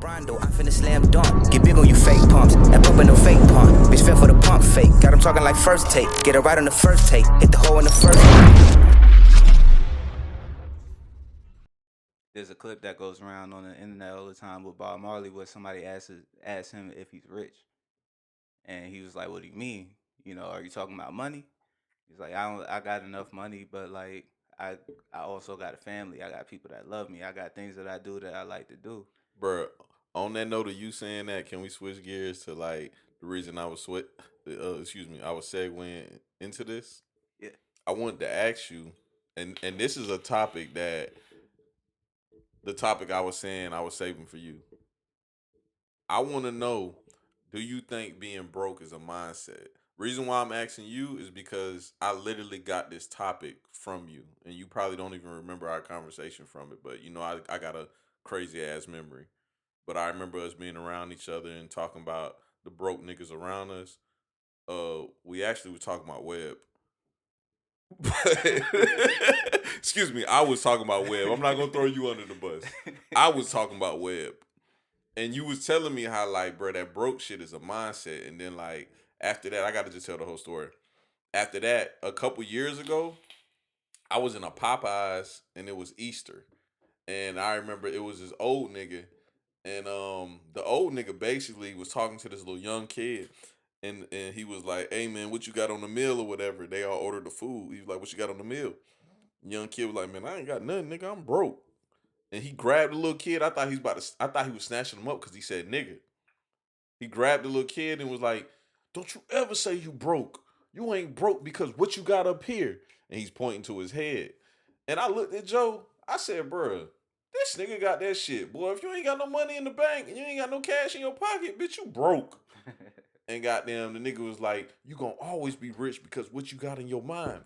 Rondo, I finna slam dunk. Get big on you fake pumps. That pump ain't no fake pump. Bitch fell for the pump fake. Got him talking like first take. Get it right on the first take. Hit the hole in the first. There's a clip that goes around on the internet all the time with Bob Marley where somebody asked him if he's rich. And he was like, "What do you mean? Are you talking about money?" He's like, I got enough money, but like I also got a family. I got people that love me. I got things that I do that I like to do." Bruh, on that note of you saying that, can we switch gears to like the reason I was I was segueing into this. Yeah. I wanted to ask you, and this is a topic that the topic I was saying I was saving for you. I want to know, do you think being broke is a mindset? Reason why I'm asking you is because I literally got this topic from you, and you probably don't even remember our conversation from it. But I got a crazy ass memory. But I remember us being around each other and talking about the broke niggas around us. We actually were talking about Webb. Excuse me, I was talking about Webb. I'm not gonna throw you under the bus. I was talking about Webb. And you was telling me how like, bro, that broke shit is a mindset. And then like after that, I gotta just tell the whole story. After that, a couple years ago, I was in a Popeyes and it was Easter. And I remember it was this old nigga. And the old nigga basically was talking to this little young kid. And he was like, "Hey man, what you got on the meal or whatever?" They all ordered the food. He was like, "What you got on the meal?" Young kid was like, "Man, I ain't got nothing, nigga. I'm broke." And he grabbed the little kid. I thought he was snatching him up because he said nigga. He grabbed the little kid and was like, "Don't you ever say you broke. You ain't broke because what you got up here." And he's pointing to his head. And I looked at Joe. I said, "Bruh, this nigga got that shit. Boy, if you ain't got no money in the bank and you ain't got no cash in your pocket, bitch, you broke." And goddamn, the nigga was like, "You gonna always be rich because what you got in your mind."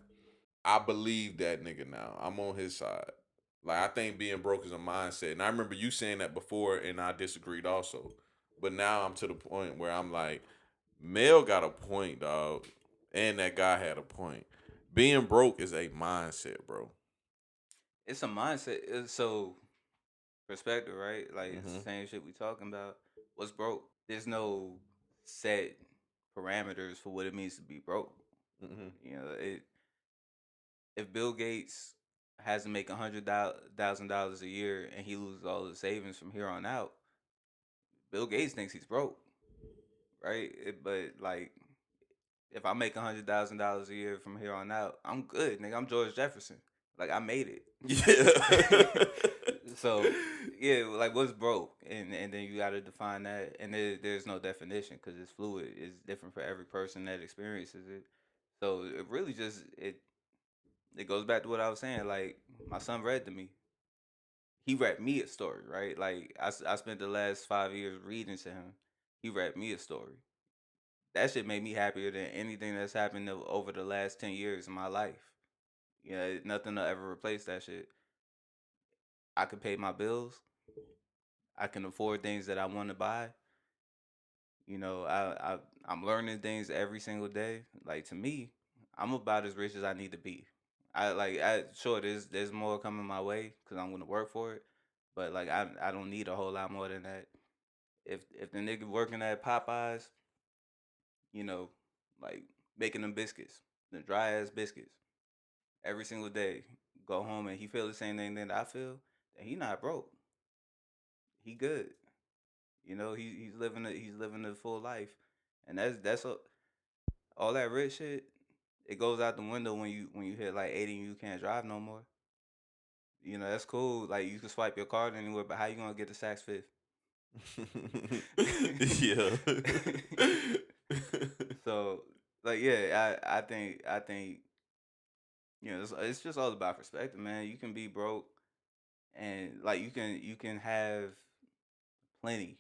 I believe that nigga now. I'm on his side. Like I think being broke is a mindset. And I remember you saying that before and I disagreed also. But now I'm to the point where I'm like, Mel got a point, dog. And that guy had a point. Being broke is a mindset, bro. It's a mindset. So perspective, right? Like it's the Mm-hmm. same shit we talking about. What's broke? There's no set parameters for what it means to be broke. Mm-hmm. It if Bill Gates has to make $100,000 a year and he loses all his savings from here on out, Bill Gates thinks he's broke, right? But like, if I make $100,000 a year from here on out, I'm good, nigga. I'm George Jefferson. Like I made it. Yeah. So yeah, like what's broke, and then you got to define that, and there's no definition because it's fluid. It's different for every person that experiences it. So it really just it goes back to what I was saying. Like my son read to me. He read me a story, right? Like I spent the last 5 years reading to him. He read me a story. That shit made me happier than anything that's happened over the last 10 years of my life. Nothing will ever replace that shit. I can pay my bills. I can afford things that I want to buy. I'm learning things every single day. Like to me, I'm about as rich as I need to be. Sure there's more coming my way because I'm gonna work for it, but like I don't need a whole lot more than that. If the nigga working at Popeyes, you know, like making them biscuits, the dry ass biscuits, every single day, go home and he feel the same thing that I feel, then he not broke. He good. He's living a full life, and that's all that rich shit. It goes out the window when you hit like 80 and you can't drive no more. That's cool. Like you can swipe your card anywhere, but how you gonna get to Saks Fifth? Yeah. So like yeah, I think it's just all about perspective, man. You can be broke and like you can have plenty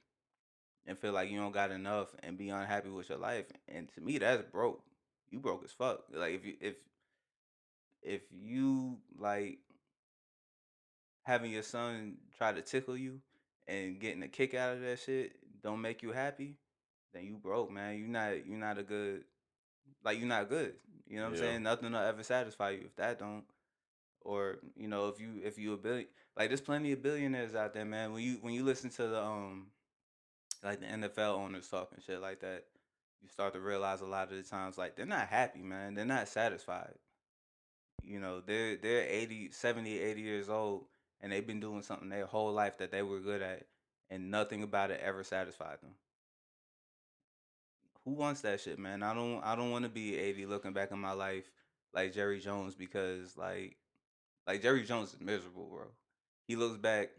and feel like you don't got enough and be unhappy with your life. And to me, that's broke. You broke as fuck. Like if you like having your son try to tickle you and getting a kick out of that shit don't make you happy, then you broke, man. You're not a good like you're not good. You know what I'm Yeah. saying? Nothing will ever satisfy you if that don't. Or if you a billion, like there's plenty of billionaires out there, man. When you listen to like the NFL owners talking shit like that, you start to realize a lot of the times like they're not happy, man. They're not satisfied. You know, they're 80, 70, 80 years old and they've been doing something their whole life that they were good at and nothing about it ever satisfied them. Who wants that shit, man? I don't want to be 80 looking back on my life like Jerry Jones because like Jerry Jones is miserable, bro. He looks back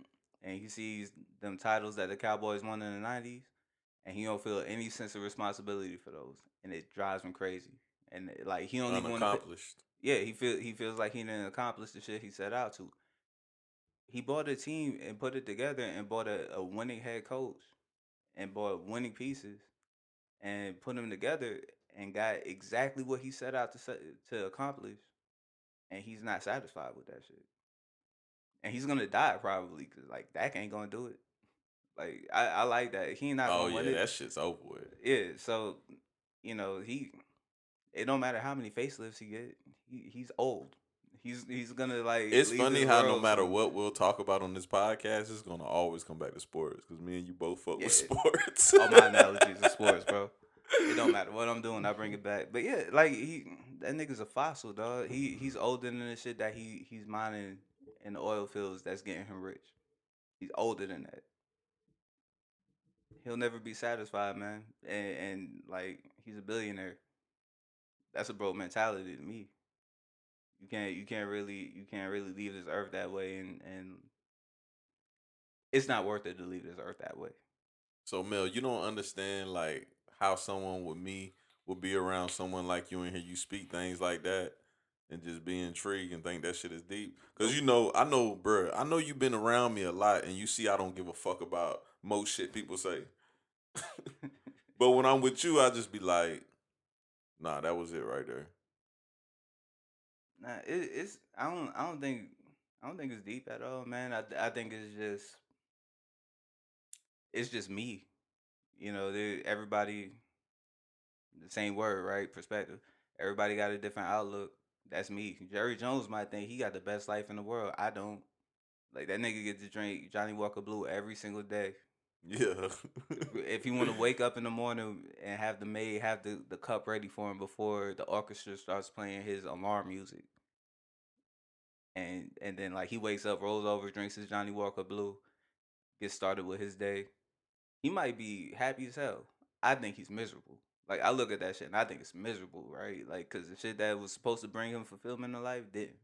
and he sees them titles that the Cowboys won in the 90s and he don't feel any sense of responsibility for those and it drives him crazy. And like he don't even want to Unaccomplished. yeah, he feels like he didn't accomplish the shit he set out to. He bought a team and put it together and bought a winning head coach and bought winning pieces and put them together and got exactly what he set out to accomplish. And he's not satisfied with that shit. And he's gonna die probably because like Dak ain't gonna do it. Like I like that he not Oh gonna win yeah, it. that shit's over with. Yeah, so you know he. It don't matter how many facelifts he get. He's old. He's gonna like. It's leave funny this how no world matter soon. what we'll talk about on this podcast, it's gonna always come back to sports because me and you both fuck with Yeah. sports. All my analogies are sports, bro. It don't matter what I'm doing, I bring it back. But yeah, like that nigga's a fossil, dog. He's older than the shit that he's mining in the oil fields that's getting him rich. He's older than that. He'll never be satisfied, man. And like he's a billionaire. That's a broke mentality to me. You can't really leave this earth that way and it's not worth it to leave this earth that way. So Mel, you don't understand like how someone with me would be around someone like you and hear you speak things like that and just be intrigued and think that shit is deep. Cause Nope. you know, I know, bruh, I know you've been around me a lot and you see I don't give a fuck about most shit people say. But when I'm with you, I just be like, nah, that was it right there. Nah, it's I don't think it's deep at all, man. I think it's just me. You know, everybody the same word, right? Perspective. Everybody got a different outlook. That's me. Jerry Jones might think he got the best life in the world. I don't. Like that nigga get to drink Johnny Walker Blue every single day. Yeah. If you want to wake up in the morning and have the maid have the cup ready for him before the orchestra starts playing his alarm music. And then like he wakes up, rolls over, drinks his Johnny Walker Blue, gets started with his day. He might be happy as hell. I think he's miserable. Like I look at that shit and I think it's miserable, right? Like because the shit that was supposed to bring him fulfillment in life didn't.